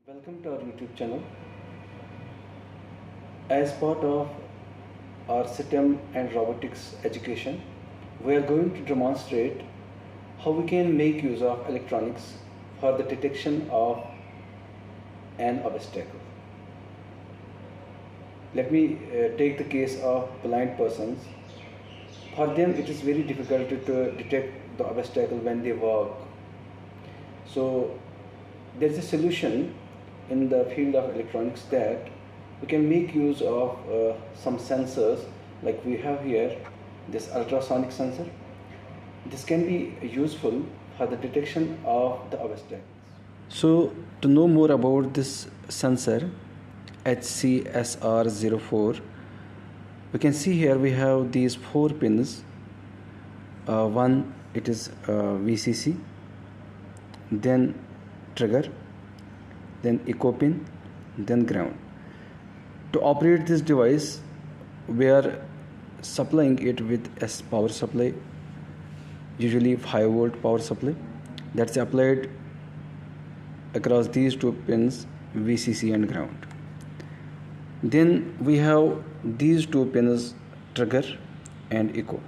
Welcome to our YouTube channel. As part of our STEM and robotics education, we are going to demonstrate how we can make use of electronics for the detection of an obstacle. Let me take the case of blind persons. For them, it is very difficult to detect the obstacle when they walk. So, there is a solution in the field of electronics that we can make use of some sensors like we have here this ultrasonic sensor. This can be useful for the detection of the obstacles. So to know more about this sensor HCSR04, we can see here we have these 4 pins. One, it is VCC, then trigger, then echo pin, then ground. To operate this device, we are supplying it with a power supply, usually 5-volt power supply, that's applied across these 2 pins, VCC and ground. Then we have these 2 pins, trigger and echo.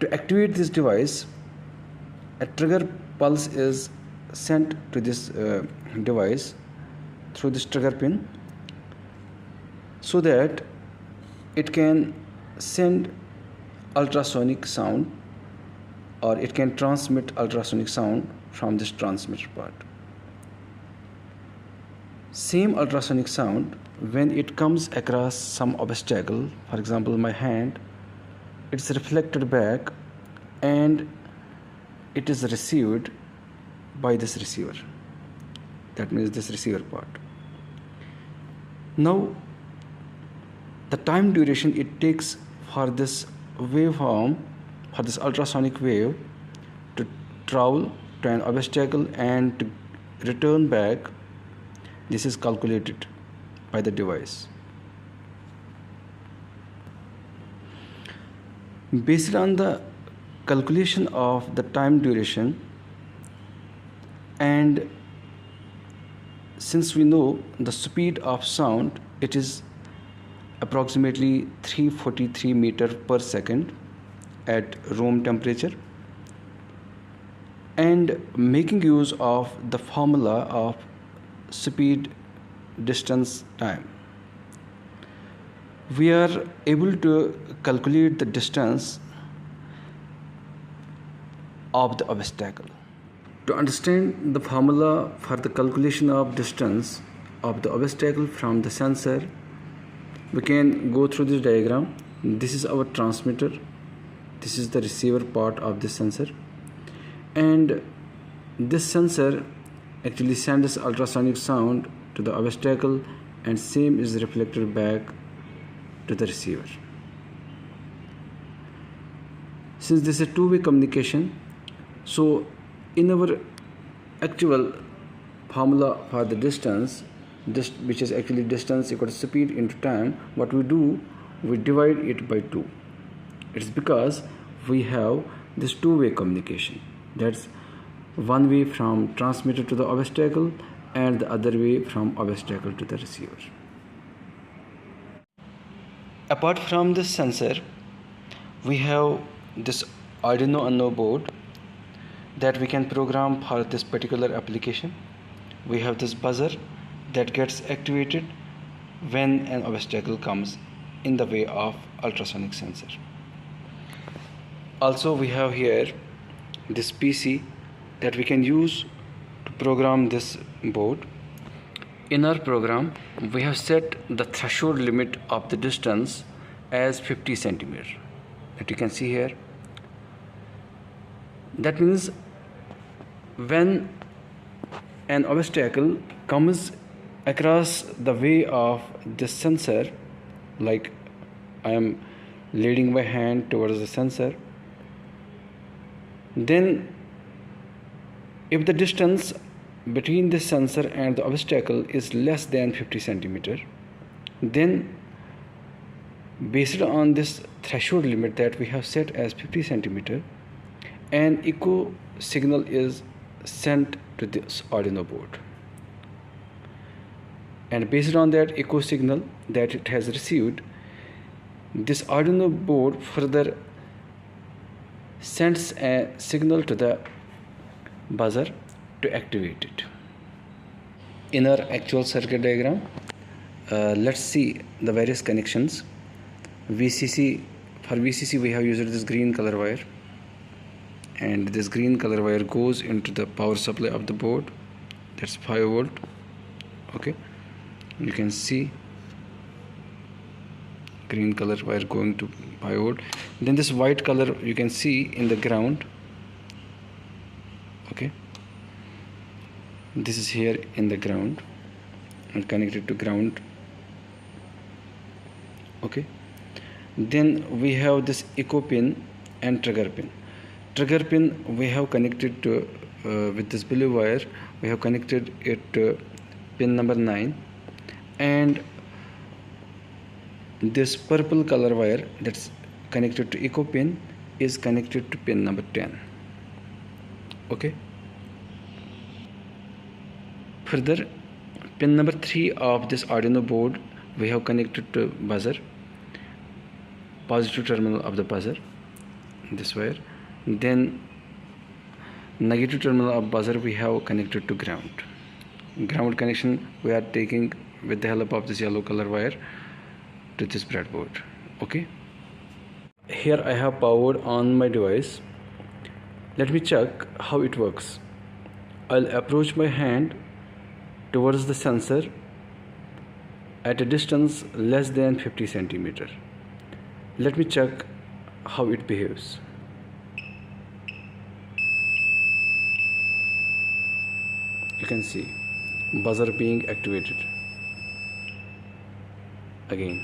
To activate this device, a trigger pulse is sent to this device through this trigger pin so that it can send ultrasonic sound, or it can transmit ultrasonic sound from this transmitter part. Same ultrasonic sound, when it comes across some obstacle, for example my hand, it's reflected back and it is received by this receiver. That means this receiver part. Now the time duration it takes for this waveform, for this ultrasonic wave to travel to an obstacle and to return back, this is calculated by the device. Based on the calculation of the time duration, and since we know the speed of sound, it is approximately 343 meters per second at room temperature, and making use of the formula of speed, distance, time, we are able to calculate the distance of the obstacle. To understand the formula for the calculation of distance of the obstacle from the sensor, we can go through this diagram. This is our transmitter, this is the receiver part of this sensor, and this sensor actually sends ultrasonic sound to the obstacle and same is reflected back to the receiver. Since this is a two-way communication, so in our actual formula for the distance, which is actually distance equal to speed into time, what we do, we divide it by 2. It's because we have this two-way communication. That's one way from transmitter to the obstacle and the other way from obstacle to the receiver. Apart from this sensor, we have this Arduino Uno board that we can program for this particular application. We have this buzzer that gets activated when an obstacle comes in the way of ultrasonic sensor. Also we have here this PC that we can use to program this board. In our program, we have set the threshold limit of the distance as 50 centimeters. That you can see here. That means when an obstacle comes across the way of this sensor, like I am leading my hand towards the sensor, then if the distance between this sensor and the obstacle is less than 50 centimeters, then based on this threshold limit that we have set as 50 centimeters, an echo signal is sent to this Arduino board. and based on that echo signal that it has received, this Arduino board further sends a signal to the buzzer to activate it. In our actual circuit diagram, let's see the various connections. For VCC we have used this green color wire, and this green color wire goes into the power supply of the board. That's 5 volt. Okay, you can see green color wire going to 5 volt. Then this white color you can see in the ground. Okay, this is here in the ground and connected to ground. Okay, then we have this echo pin and trigger pin. Trigger pin we have connected to with this blue wire. We have connected it to pin number 9, and this purple color wire that's connected to echo pin is connected to pin number 10. Okay, further, pin number 3 of this Arduino board we have connected to buzzer, positive terminal of the buzzer, this wire. Then negative terminal of buzzer we have connected to ground. Ground connection we are taking with the help of this yellow color wire to this breadboard. Okay, here I have powered on my device. Let me check how it works. I'll approach my hand towards the sensor at a distance less than 50 centimeter. Let me check how it behaves. You can see buzzer being activated again.